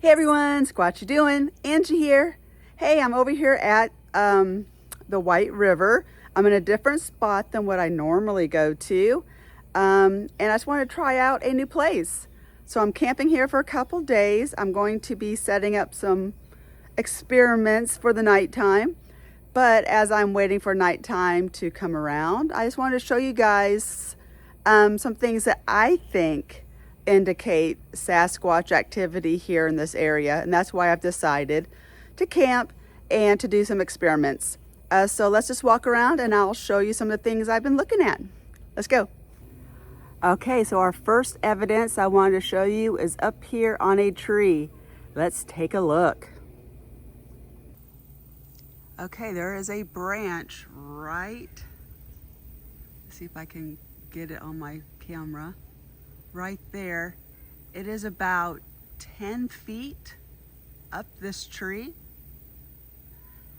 Hey everyone, Squatch'ya doing? Angie here. Hey, I'm over here at the White River. I'm in a different spot than what I normally go to. And I just want to try out a new place. So I'm camping here for a couple days. I'm going to be setting up some experiments for the nighttime. But as I'm waiting for nighttime to come around, I just wanted to show you guys some things that I think indicate Sasquatch activity here in this area. And that's why I've decided to camp and to do some experiments. So let's just walk around and I'll show you some of the things I've been looking at. Let's go. Okay, so our first evidence I wanted to show you is up here on a tree. Let's take a look. Okay, there is a branch right, let's see if I can get it on my camera, right there. It is about 10 feet up this tree,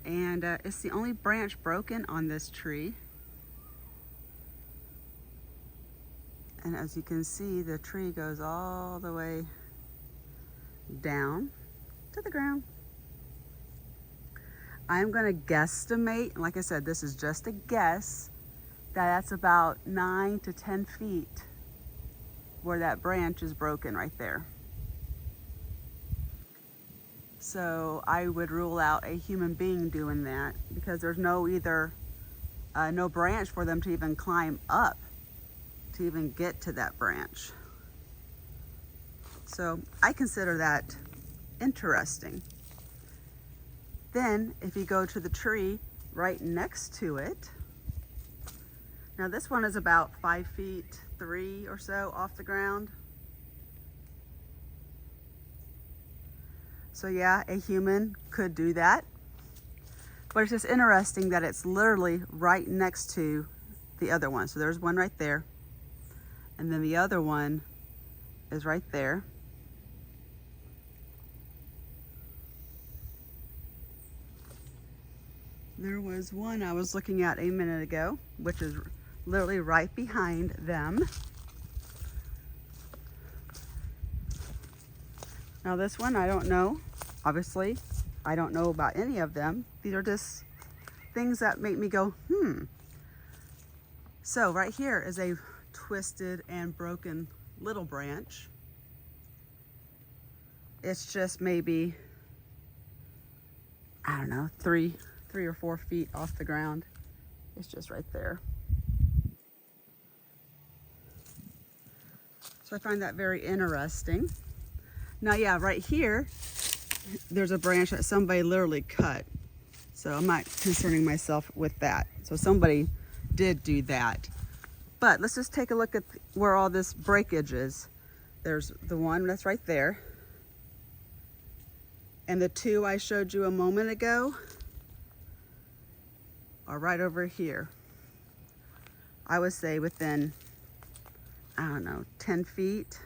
and it's the only branch broken on this tree. And as you can see, the tree goes all the way down to the ground. I'm gonna guesstimate, like I said, this is just a guess, that's about 9 to 10 feet where that branch is broken right there. So I would rule out a human being doing that because there's no branch for them to even climb up to even get to that branch. So I consider that interesting. Then if you go to the tree right next to it, now this one is about 5 feet 3 or so off the ground. So yeah, a human could do that. But it's just interesting that it's literally right next to the other one. So there's one right there. And then the other one is right there. There was one I was looking at a minute ago, which is literally right behind them. Now this one, I don't know. Obviously, I don't know about any of them. These are just things that make me go, So right here is a twisted and broken little branch. It's just maybe, I don't know, 3 or 4 feet off the ground. It's just right there. So I find that very interesting. Now, yeah, right here, there's a branch that somebody literally cut. So I'm not concerning myself with that. So somebody did do that. But let's just take a look at where all this breakage is. There's the one that's right there. And the two I showed you a moment ago are right over here. I would say within, I don't know, 10 feet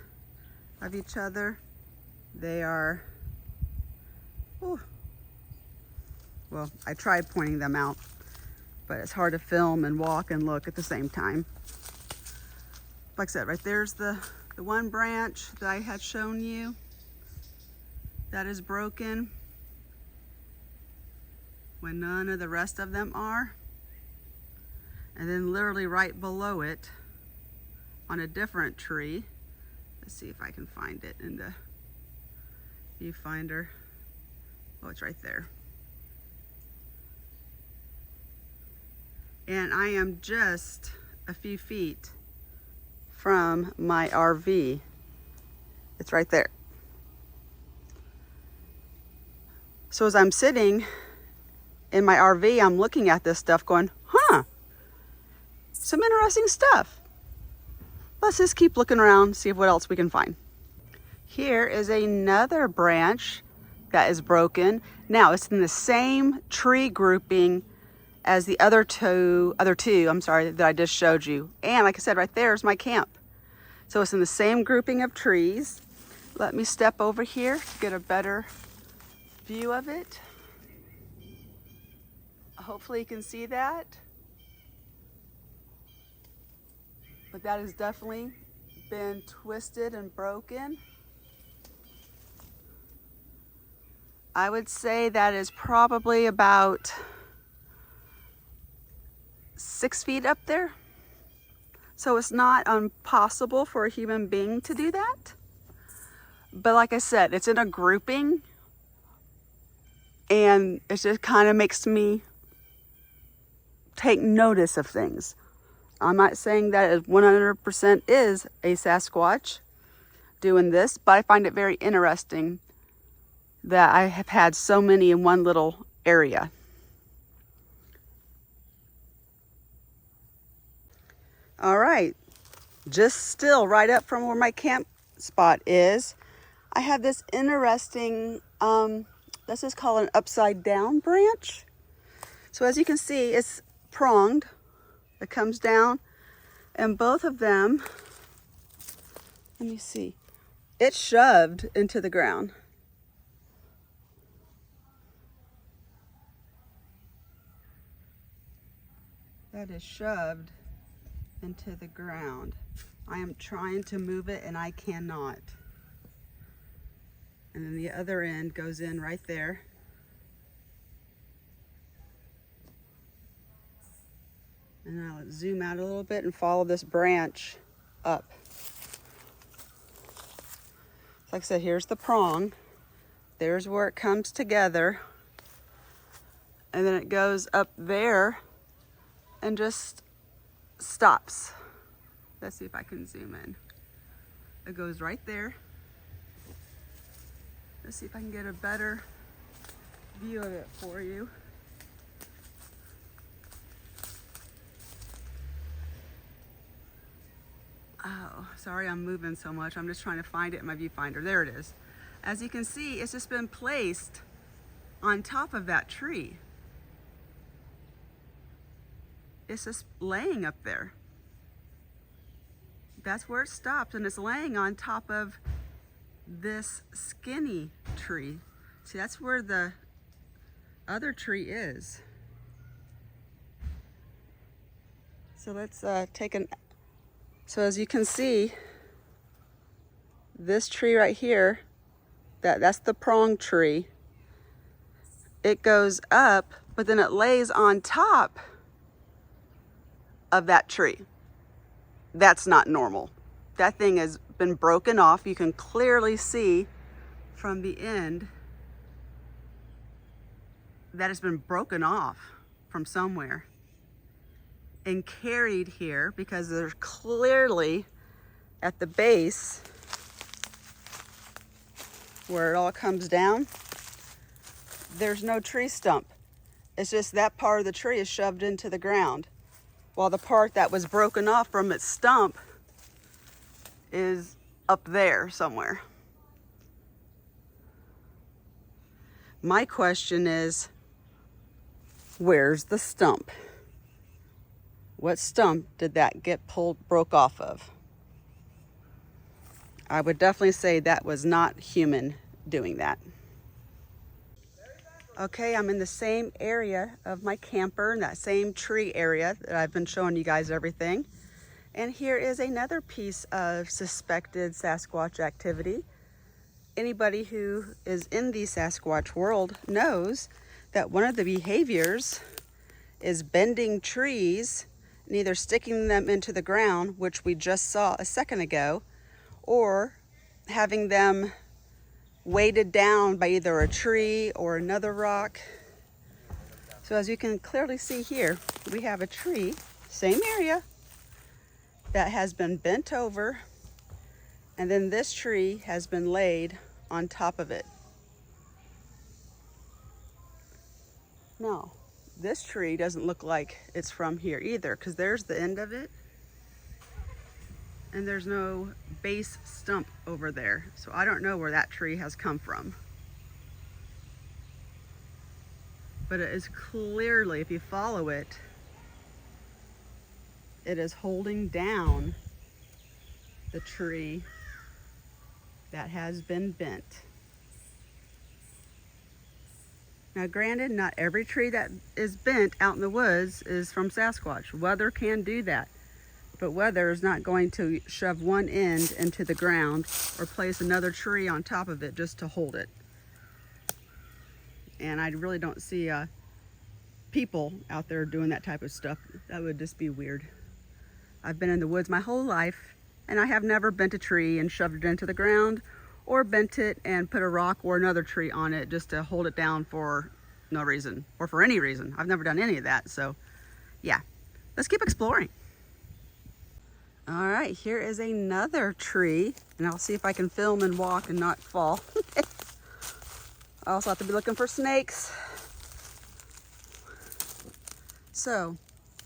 of each other. They are, well, I tried pointing them out, but it's hard to film and walk and look at the same time. Like I said, right there's the one branch that I had shown you that is broken when none of the rest of them are. And then literally right below it on a different tree, let's see if I can find it in the viewfinder. Oh, it's right there. And I am just a few feet from my RV. It's right there. So as I'm sitting in my RV, I'm looking at this stuff going, some interesting stuff. Let's just keep looking around, see what else we can find. Here is another branch that is broken. Now it's in the same tree grouping as the other two, that I just showed you. And like I said, right there is my camp. So it's in the same grouping of trees. Let me step over here to get a better view of it. Hopefully you can see that. But that has definitely been twisted and broken. I would say that is probably about 6 feet up there. So it's not impossible for a human being to do that. But like I said, it's in a grouping, and it just kind of makes me take notice of things. I'm not saying that it 100% is a Sasquatch doing this, but I find it very interesting that I have had so many in one little area. All right, just still right up from where my camp spot is, I have this interesting, this is called an upside down branch. So as you can see, it's pronged. It comes down, and both of them, let me see, it's shoved into the ground. That is shoved into the ground. I am trying to move it and I cannot. And then the other end goes in right there. And I'll zoom out a little bit and follow this branch up. Like I said, here's the prong. There's where it comes together. And then it goes up there and just stops. Let's see if I can zoom in. It goes right there. Let's see if I can get a better view of it for you. Oh, sorry I'm moving so much. I'm just trying to find it in my viewfinder. There it is. As you can see, it's just been placed on top of that tree. It's just laying up there. That's where it stopped, and it's laying on top of this skinny tree. See, that's where the other tree is. So let's take an, so as you can see, this tree right here, that's the prong tree. It goes up, but then it lays on top of that tree. That's not normal. That thing has been broken off. You can clearly see from the end that it's been broken off from somewhere and carried here, because there's clearly at the base where it all comes down, there's no tree stump. It's just that part of the tree is shoved into the ground, while the part that was broken off from its stump is up there somewhere. My question is, where's the stump? What stump did that get broke off of? I would definitely say that was not human doing that. Okay, I'm in the same area of my camper, in that same tree area that I've been showing you guys everything. And here is another piece of suspected Sasquatch activity. Anybody who is in the Sasquatch world knows that one of the behaviors is bending trees and either sticking them into the ground, which we just saw a second ago, or having them weighted down by either a tree or another rock. So as you can clearly see here, we have a tree, same area, that has been bent over, and then this tree has been laid on top of it. No, this tree doesn't look like it's from here either, because there's the end of it, and there's no base stump over there. So I don't know where that tree has come from. But it is clearly, if you follow it, it is holding down the tree that has been bent. Now granted, not every tree that is bent out in the woods is from Sasquatch. Weather can do that, but weather is not going to shove one end into the ground or place another tree on top of it just to hold it. and I really don't see people out there doing that type of stuff. That would just be weird. I've been in the woods my whole life, and I have never bent a tree and shoved it into the ground, or bent it and put a rock or another tree on it just to hold it down for no reason, or for any reason. I've never done any of that, so yeah, let's keep exploring. All right, here is another tree, and I'll see if I can film and walk and not fall. I also have to be looking for snakes. So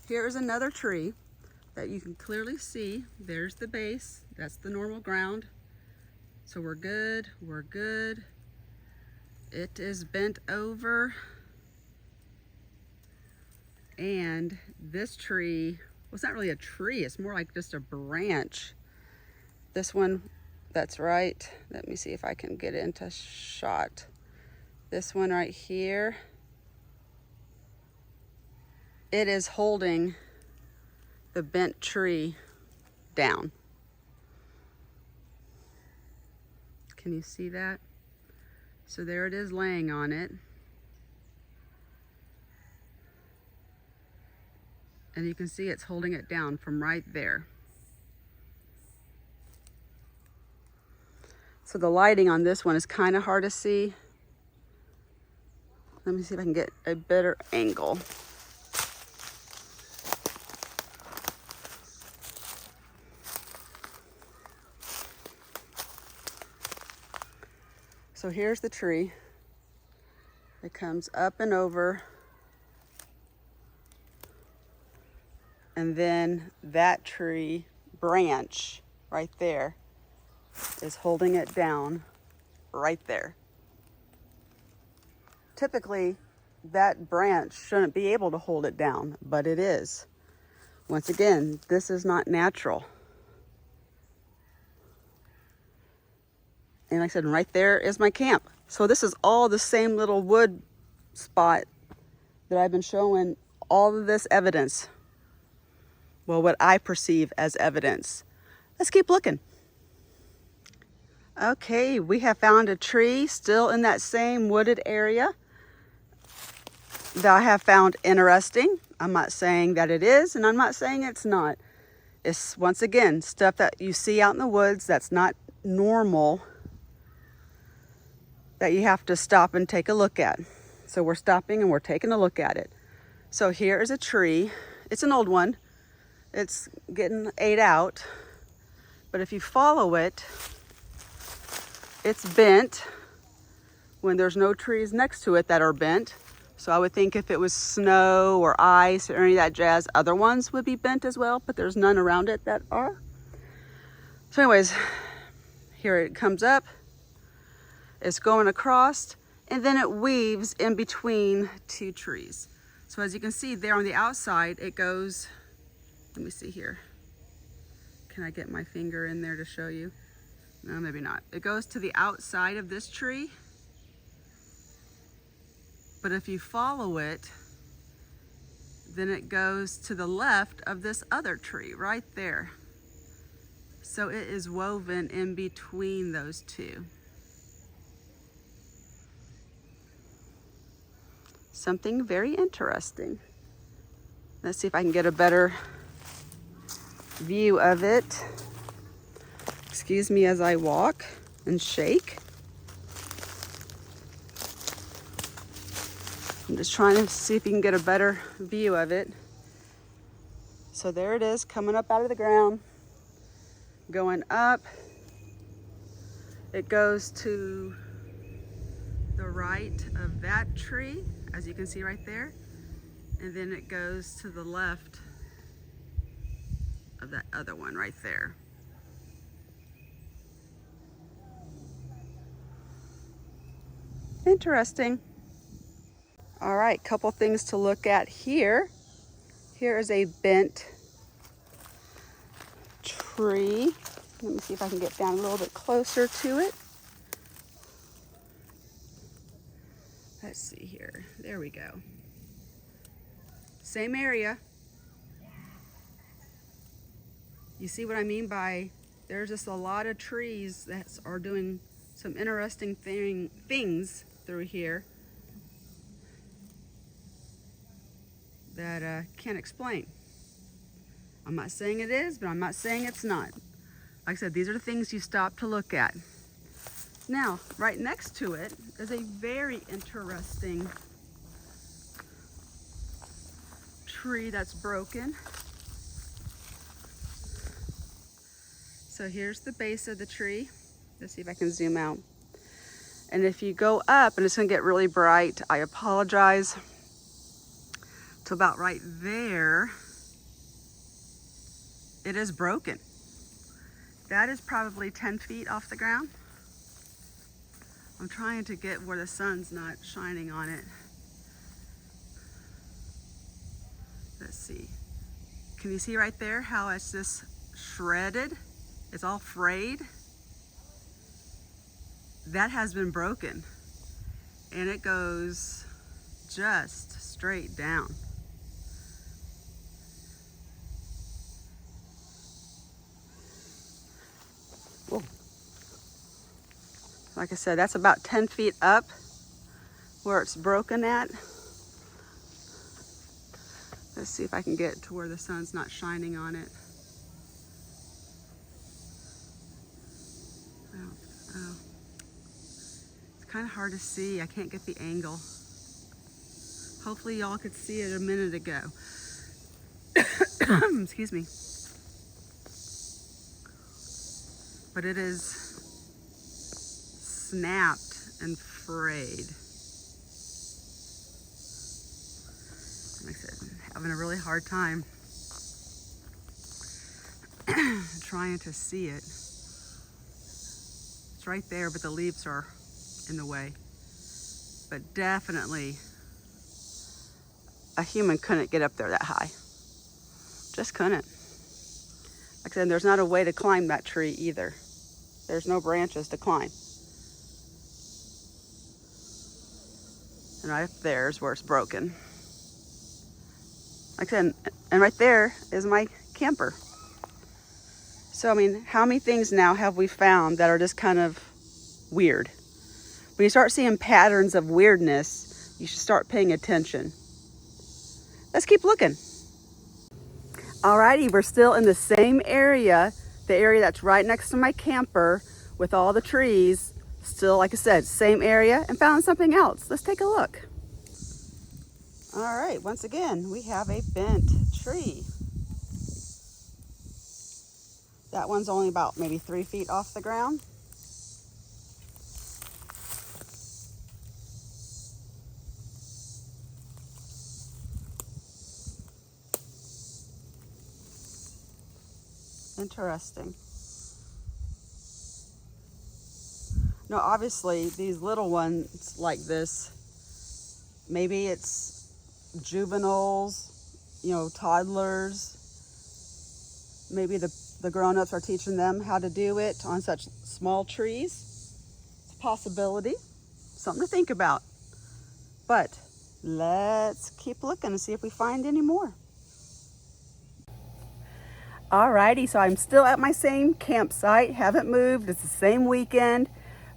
here is another tree that you can clearly see. There's the base, that's the normal ground. So we're good, we're good. It is bent over. And this tree, well, it's not really a tree, it's more like just a branch. This one, that's right. Let me see if I can get into shot. This one right here, it is holding the bent tree down. Can you see that? So there it is laying on it. And you can see it's holding it down from right there. So the lighting on this one is kind of hard to see. Let me see if I can get a better angle. So here's the tree. It comes up and over. And then that tree branch right there is holding it down right there. Typically, that branch shouldn't be able to hold it down, but it is. Once again, this is not natural. And like I said, right there is my camp. So this is all the same little wood spot that I've been showing all of this evidence. Well, what I perceive as evidence. Let's keep looking. Okay, we have found a tree still in that same wooded area that I have found interesting. I'm not saying that it is, and I'm not saying it's not. It's, once again, stuff that you see out in the woods that's not normal, that you have to stop and take a look at. So we're stopping and we're taking a look at it. So here is a tree. It's an old one. It's getting ate out. But if you follow it, it's bent when there's no trees next to it that are bent. So I would think if it was snow or ice or any of that jazz, other ones would be bent as well, but there's none around it that are. So anyways, here it comes up. It's going across, and then it weaves in between two trees. So as you can see there on the outside, it goes, let me see here. Can I get my finger in there to show you? No, maybe not. It goes to the outside of this tree. But if you follow it, then it goes to the left of this other tree right there. So it is woven in between those two. Something very interesting. Let's see if I can get a better view of it. Excuse me as I walk and shake. I'm just trying to see if you can get a better view of it. So there it is, coming up out of the ground, going up. It goes to the right of that tree, as you can see right there, and then it goes to the left of that other one right there. Interesting. All right, couple things to look at here. Here is a bent tree. Let me see if I can get down a little bit closer to it. Let's see here. There we go. Same area. You see what I mean by there's just a lot of trees that are doing some interesting things through here. that can't explain. I'm not saying it is, but I'm not saying it's not. Like I said, these are the things you stop to look at. Now, right next to it is a very interesting tree that's broken. So here's the base of the tree. Let's see if I can zoom out. And if you go up, and it's gonna get really bright, I apologize, to about right there, it is broken. That is probably 10 feet off the ground. I'm trying to get where the sun's not shining on it. Let's see. Can you see right there how it's just shredded? It's all frayed. That has been broken. And it goes just straight down. Whoa. Like I said, that's about 10 feet up where it's broken at. Let's see if I can get to where the sun's not shining on it. Oh. It's kind of hard to see. I can't get the angle. Hopefully y'all could see it a minute ago. Excuse me. But it is snapped and frayed. Like I said, having a really hard time trying to see it. It's right there, but the leaves are in the way. But definitely a human couldn't get up there that high. Just couldn't. Like I said, there's not a way to climb that tree either. There's no branches to climb. And right there's where it's broken. Like I said, and right there is my camper. So, I mean, how many things now have we found that are just kind of weird? When you start seeing patterns of weirdness, you should start paying attention. Let's keep looking. Alrighty, we're still in the same area, the area that's right next to my camper with all the trees. Still, like I said, same area, and found something else. Let's take a look. All right, once again, we have a bent tree. That one's only about maybe 3 feet off the ground. Interesting. Now, obviously, these little ones like this, maybe it's juveniles, you know, toddlers. Maybe the grown-ups are teaching them how to do it on such small trees. It's a possibility, something to think about. But let's keep looking and see if we find any more. Alrighty, so I'm still at my same campsite, haven't moved, it's the same weekend,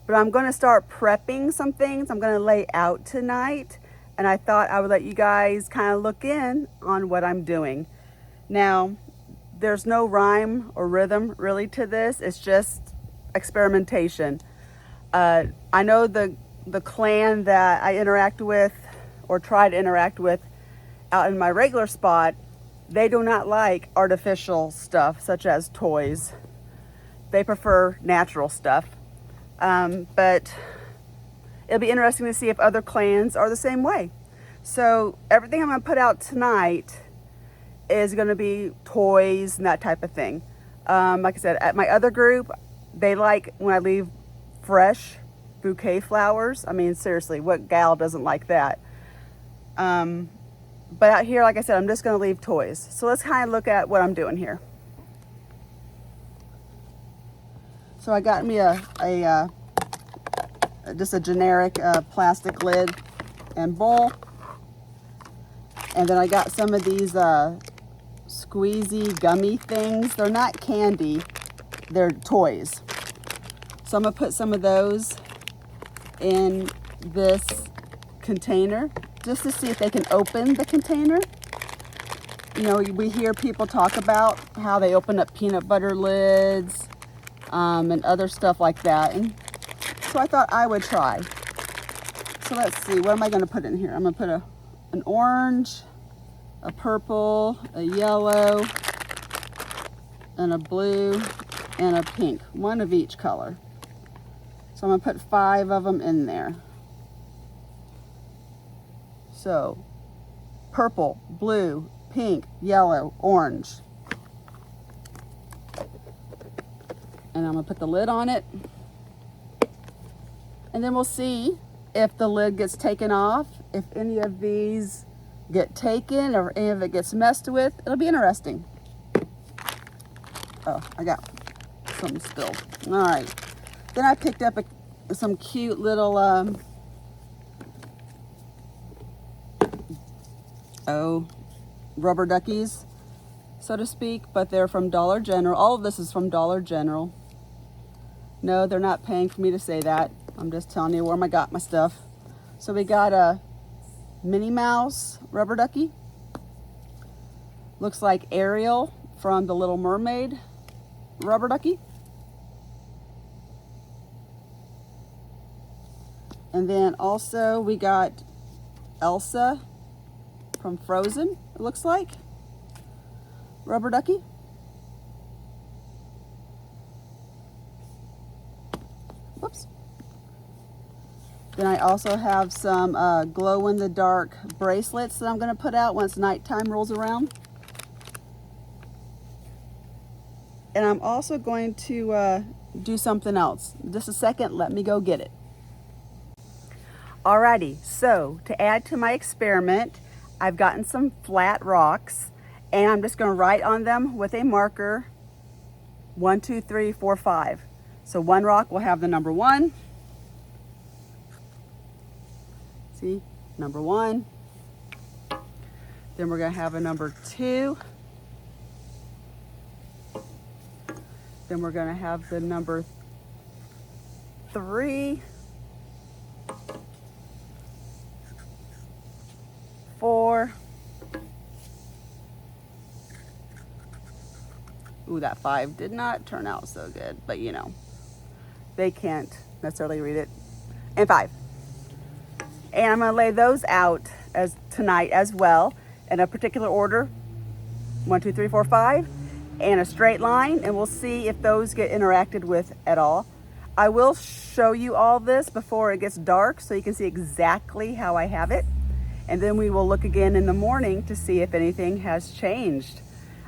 but I'm gonna start prepping some things I'm gonna lay out tonight, and I thought I would let you guys kind of look in on what I'm doing. Now, there's no rhyme or rhythm really to this, it's just experimentation. I know the clan that I interact with, or try to interact with out in my regular spot, they do not like artificial stuff such as toys. They prefer natural stuff. But it'll be interesting to see if other clans are the same way. So everything I'm gonna put out tonight is gonna be toys and that type of thing. Like I said, at my other group, they like when I leave fresh bouquet flowers. I mean, seriously, what gal doesn't like that? But out here, like I said, I'm just gonna leave toys. So let's kind of look at what I'm doing here. So I got me just a generic plastic lid and bowl. And then I got some of these squeezy gummy things. They're not candy, they're toys. So I'm gonna put some of those in this container just to see if they can open the container. You know, we hear people talk about how they open up peanut butter lids and other stuff like that. And so I thought I would try. So let's see, what am I going to put in here? I'm going to put an orange, a purple, a yellow, and a blue, and a pink. One of each color. So I'm going to put 5 of them in there. So, purple, blue, pink, yellow, orange. And I'm going to put the lid on it. And then we'll see if the lid gets taken off, if any of these get taken or any of it gets messed with. It'll be interesting. Oh, I got something spilled. All right. Then I picked up some cute little, rubber duckies, so to speak, but they're from Dollar General. All of this is from Dollar General. No, they're not paying for me to say that. I'm just telling you where I got my stuff. So we got a Minnie Mouse rubber ducky. Looks like Ariel from The Little Mermaid rubber ducky. And then also we got Elsa from Frozen, it looks like. Rubber ducky. Whoops. Then I also have some glow-in-the-dark bracelets that I'm going to put out once nighttime rolls around. And I'm also going to do something else. Just a second, let me go get it. Alrighty, so to add to my experiment, I've gotten some flat rocks and I'm just going to write on them with a marker 1, 2, 3, 4, 5. So one rock will have the number 1. See, number 1. Then we're going to have a number 2. Then we're going to have the number 3. 4. Ooh, that 5 did not turn out so good, but you know, they can't necessarily read it. And 5. And I'm gonna lay those out as tonight as well in a particular order. 1, 2, 3, 4, 5, and a straight line, and we'll see if those get interacted with at all. I will show you all this before it gets dark so you can see exactly how I have it. And then we will look again in the morning to see if anything has changed.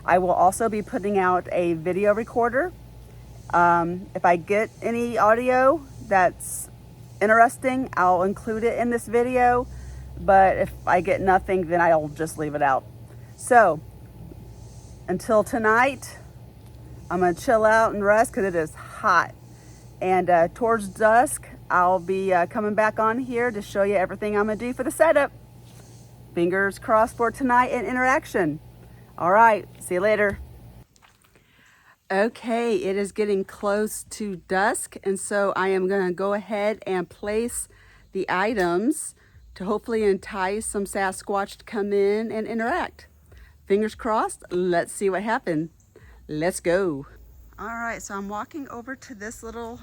I will also be putting out a video recorder. If I get any audio that's interesting, I'll include it in this video. But if I get nothing, then I'll just leave it out. So until tonight, I'm gonna chill out and rest because it is hot. And towards dusk, I'll be coming back on here to show you everything I'm gonna do for the setup. Fingers crossed for tonight and interaction. All right, see you later. Okay, it is getting close to dusk, and so I am gonna go ahead and place the items to hopefully entice some Sasquatch to come in and interact. Fingers crossed, let's see what happens. Let's go. All right, so I'm walking over to this little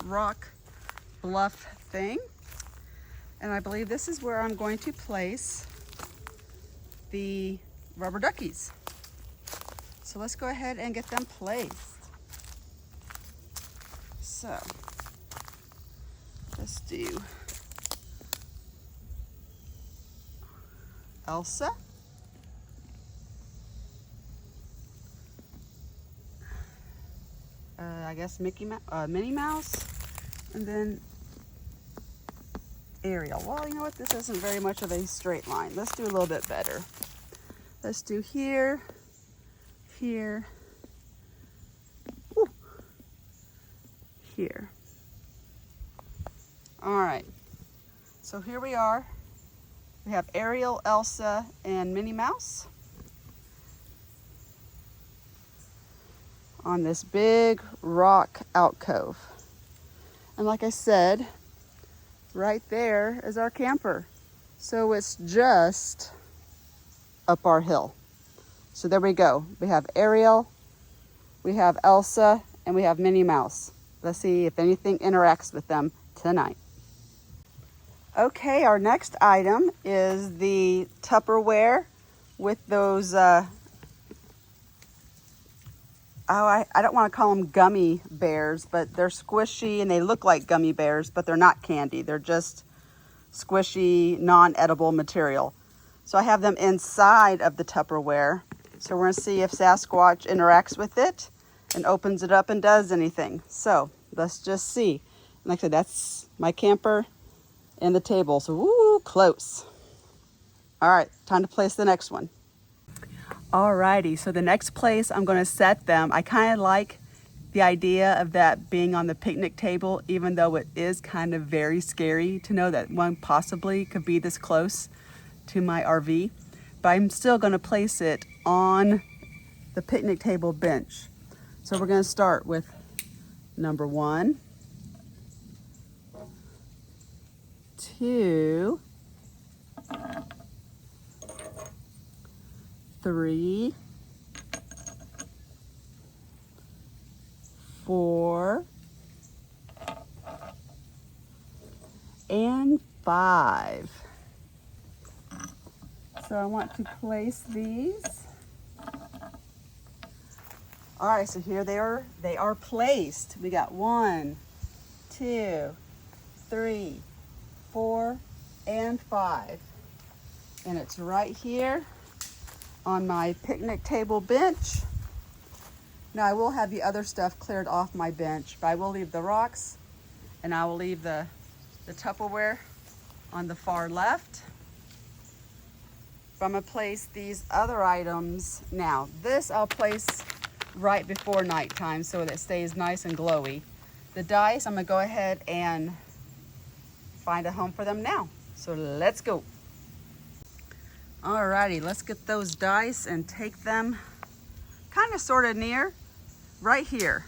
rock bluff thing, and I believe this is where I'm going to place the rubber duckies. So let's go ahead and get them placed. So let's do Elsa, I guess Minnie Mouse, and then Ariel. Well, you know what? This isn't very much of a straight line. Let's do a little bit better. Let's do here, here, woo, here. All right, so here we are. We have Ariel, Elsa, and Minnie Mouse on this big rock alcove. And like I said, right there is our camper. So it's just up our hill. So there we go. We have Ariel, we have Elsa, and we have Minnie Mouse. Let's see if anything interacts with them tonight. Okay, our next item is the Tupperware with those, I don't want to call them gummy bears, but they're squishy and they look like gummy bears, but they're not candy. They're just squishy, non-edible material. So I have them inside of the Tupperware. So we're going to see if Sasquatch interacts with it and opens it up and does anything. So let's just see. Like I said, that's my camper and the table. So woo, close. All right, time to place the next one. Alrighty, so the next place I'm going to set them, I kind of like the idea of that being on the picnic table, even though it is kind of very scary to know that one possibly could be this close to my RV. But I'm still going to place it on the picnic table bench. So we're going to start with number 1, 2, 3, 4, and 5. So I want to place these. All right, so here they are placed. We got 1, 2, 3, 4, and 5. And it's right here on my picnic table bench. Now I will have the other stuff cleared off my bench, but I will leave the rocks and I will leave the Tupperware on the far left. But I'm gonna place these other items now. This I'll place right before nighttime so that it stays nice and glowy. The dice, I'm gonna go ahead and find a home for them now. So let's go. Alrighty, let's get those dice and take them kind of sort of near right here.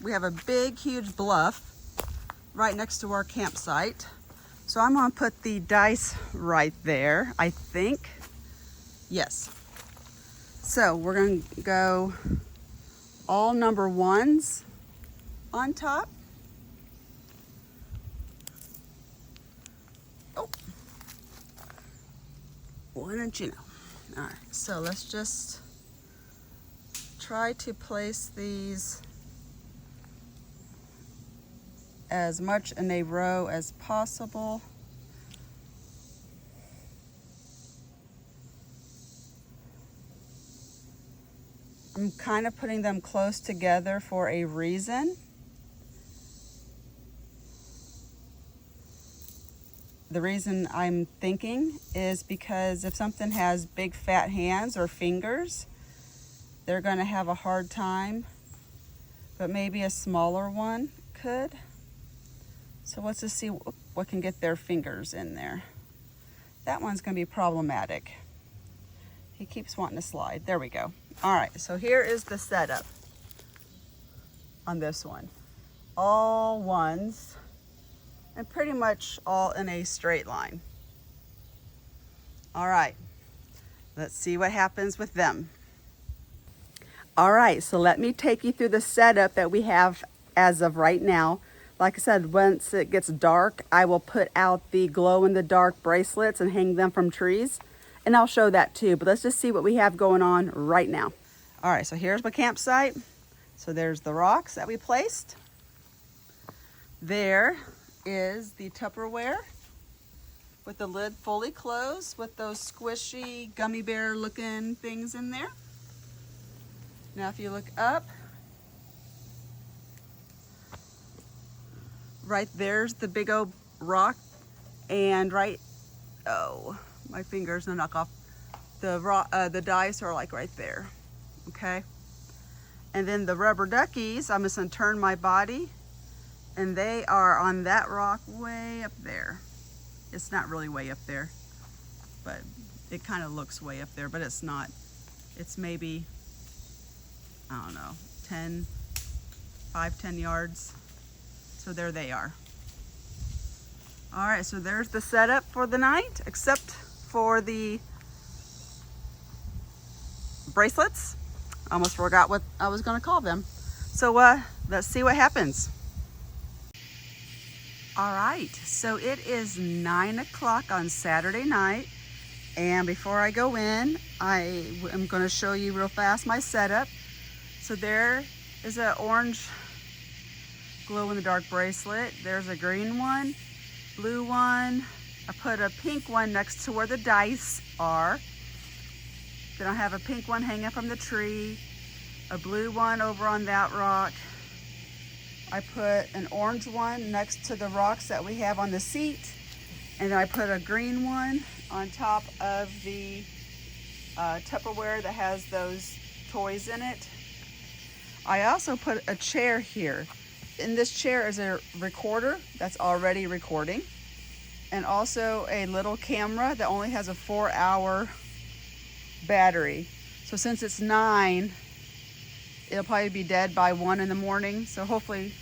We have a big, huge bluff right next to our campsite. So I'm gonna put the dice right there, I think. Yes. So we're gonna go all number 1s on top. Oh, why don't you know? All right, so let's just try to place these as much in a row as possible. I'm kind of putting them close together for a reason. The reason I'm thinking is because if something has big fat hands or fingers, they're going to have a hard time, but maybe a smaller one could. So let's just see what can get their fingers in there. That one's going to be problematic. He keeps wanting to slide. There we go. All right, so here is the setup on this one. All 1s and pretty much all in a straight line. All right, let's see what happens with them. All right, so let me take you through the setup that we have as of right now. Like I said, once it gets dark, I will put out the glow-in-the-dark bracelets and hang them from trees. And I'll show that too, but let's just see what we have going on right now. All right, so here's my campsite. So there's the rocks that we placed. There is the Tupperware with the lid fully closed with those squishy gummy bear looking things in there. Now if you look up, right there's the big old rock, and right, oh, my fingers gonna knock off. The dice are like right there, okay? And then the rubber duckies, I'm just gonna turn my body, and they are on that rock way up there. It's not really way up there, but it kind of looks way up there, but it's not. It's maybe, I don't know, 5-10 yards. So there they are. All right, so there's the setup for the night, except for the bracelets. I almost forgot what I was gonna call them. So let's see what happens. All right, so it is 9 o'clock on Saturday night. And before I go in, I am gonna show you real fast my setup. So there is an orange glow-in-the-dark bracelet. There's a green one, blue one. I put a pink one next to where the dice are. Then I have a pink one hanging from the tree, a blue one over on that rock. I put an orange one next to the rocks that we have on the seat. And then I put a green one on top of the Tupperware that has those toys in it. I also put a chair here. In this chair is a recorder that's already recording, and also a little camera that only has a 4-hour battery. So since it's 9, it'll probably be dead by 1 in the morning. So hopefully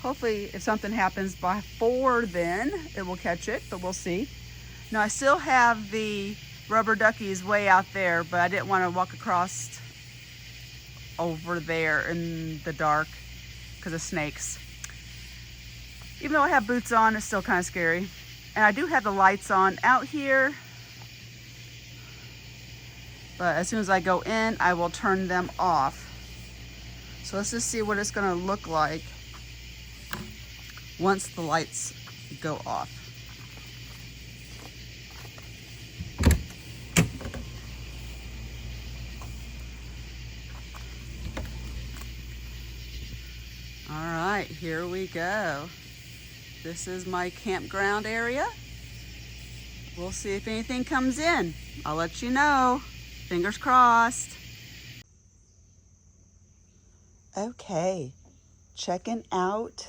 if something happens by 4, then it will catch it, but we'll see. Now I still have the rubber duckies way out there, but I didn't want to walk across over there in the dark because of snakes. Even though I have boots on, it's still kind of scary. And I do have the lights on out here, but as soon as I go in, I will turn them off. So let's just see what it's gonna look like once the lights go off. All right, here we go. This is my campground area. We'll see if anything comes in. I'll let you know. Fingers crossed. Okay, checking out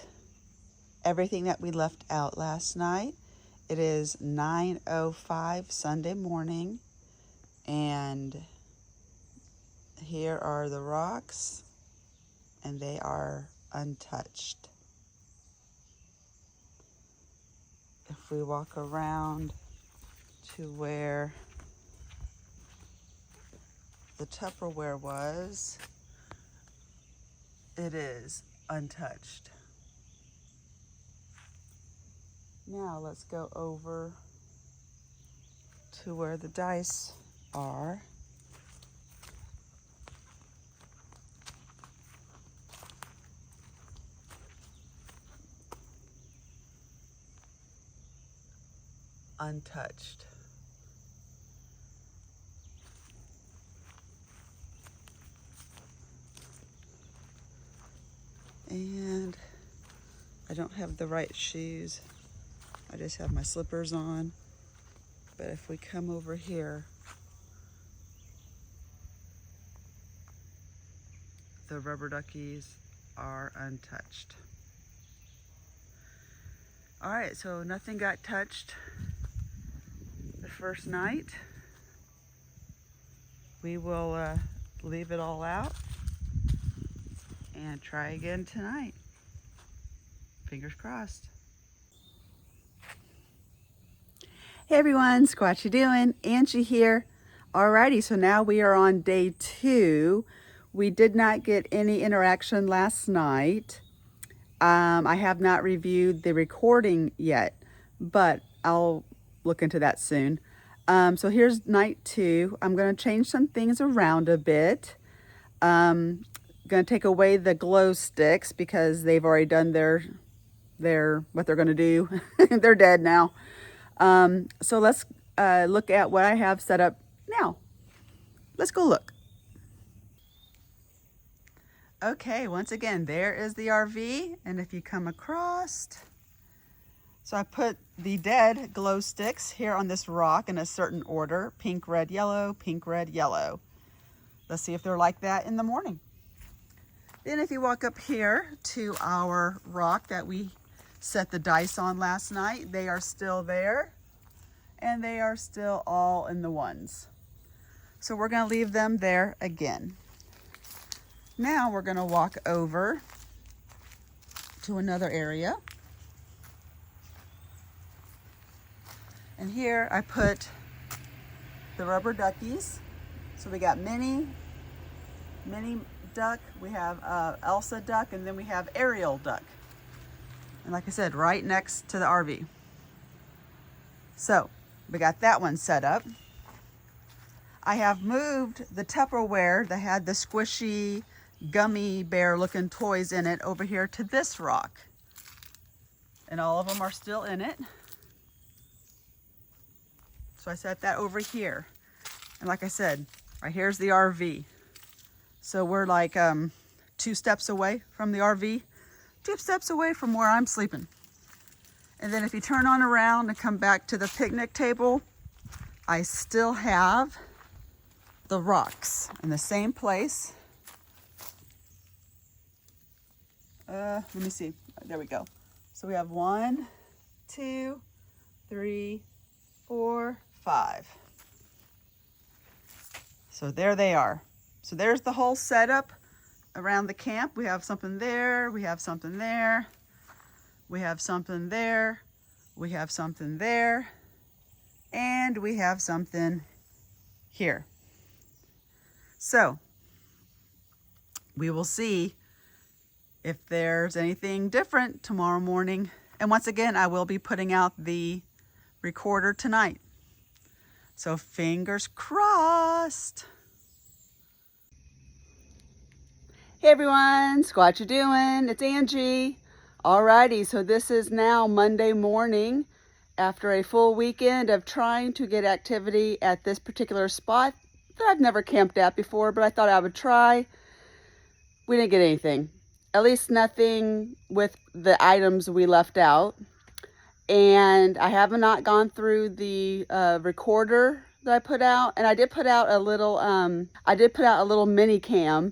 everything that we left out last night. It is 9:05 Sunday morning, and here are the rocks, and they are untouched. If we walk around to where the Tupperware was, it is untouched. Now let's go over to where the dice are. Untouched. And I don't have the right shoes. I just have my slippers on. But if we come over here, the rubber duckies are untouched. All right, so nothing got touched the first night. We will leave it all out and try again tonight. Fingers crossed. Hey everyone, Squatch'ya doing? Angie here. Alrighty, so now we are on day 2. We did not get any interaction last night. I have not reviewed the recording yet, but I'll look into that soon. So here's night 2. I'm going to change some things around a bit. Going to take away the glow sticks because they've already done their what they're going to do. They're dead now. So let's look at what I have set up now. Let's go look. Okay, once again, there is the RV, and if you come across, so I put the dead glow sticks here on this rock in a certain order: pink, red, yellow, pink, red, yellow. Let's see if they're like that in the morning. Then if you walk up here to our rock that we set the dice on last night, they are still there, and they are still all in the ones. So we're going to leave them there again. Now we're going to walk over to another area. And here I put the rubber duckies. So we got Minnie, mini duck, we have Elsa duck, and then we have Ariel duck. And like I said, right next to the RV. So we got that one set up. I have moved the Tupperware that had the squishy gummy bear looking toys in it over here to this rock. And all of them are still in it. So I set that over here. And like I said, right here's the RV. So we're like 2 steps away from the RV, 2 steps away from where I'm sleeping. And then if you turn on around and come back to the picnic table, I still have the rocks in the same place. Let me see. There we go. So we have 1, 2, 3, 4, 5. So there they are. So there's the whole setup around the camp. We have something there, we have something there, we have something there, we have something there, and we have something here. So we will see if there's anything different tomorrow morning. And once again, I will be putting out the recorder tonight. So fingers crossed. Hey everyone, Squatch'ya doing? It's Angie. Alrighty, so this is now Monday morning after a full weekend of trying to get activity at this particular spot that I've never camped at before, but I thought I would try. We didn't get anything. At least nothing with the items we left out. And I have not gone through the recorder that I put out. And I did put out a little mini cam.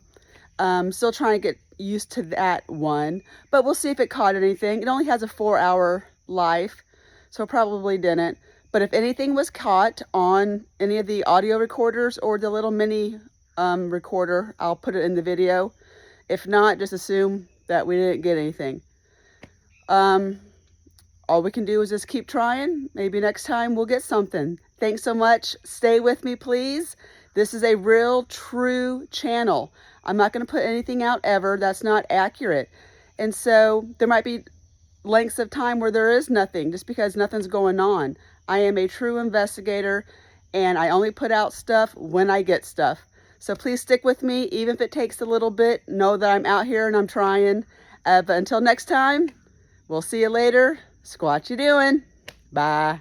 Still trying to get used to that one, but we'll see if it caught anything. It only has a 4-hour life, so it probably didn't. But if anything was caught on any of the audio recorders or the little mini recorder, I'll put it in the video. If not, just assume that we didn't get anything. All we can do is just keep trying. Maybe next time we'll get something. Thanks so much. Stay with me, please. This is a real, true channel. I'm not going to put anything out ever that's not accurate. And so there might be lengths of time where there is nothing, just because nothing's going on. I am a true investigator, and I only put out stuff when I get stuff. So please stick with me, even if it takes a little bit. Know that I'm out here and I'm trying. But until next time, we'll see you later. Squatch'ya doing. Bye.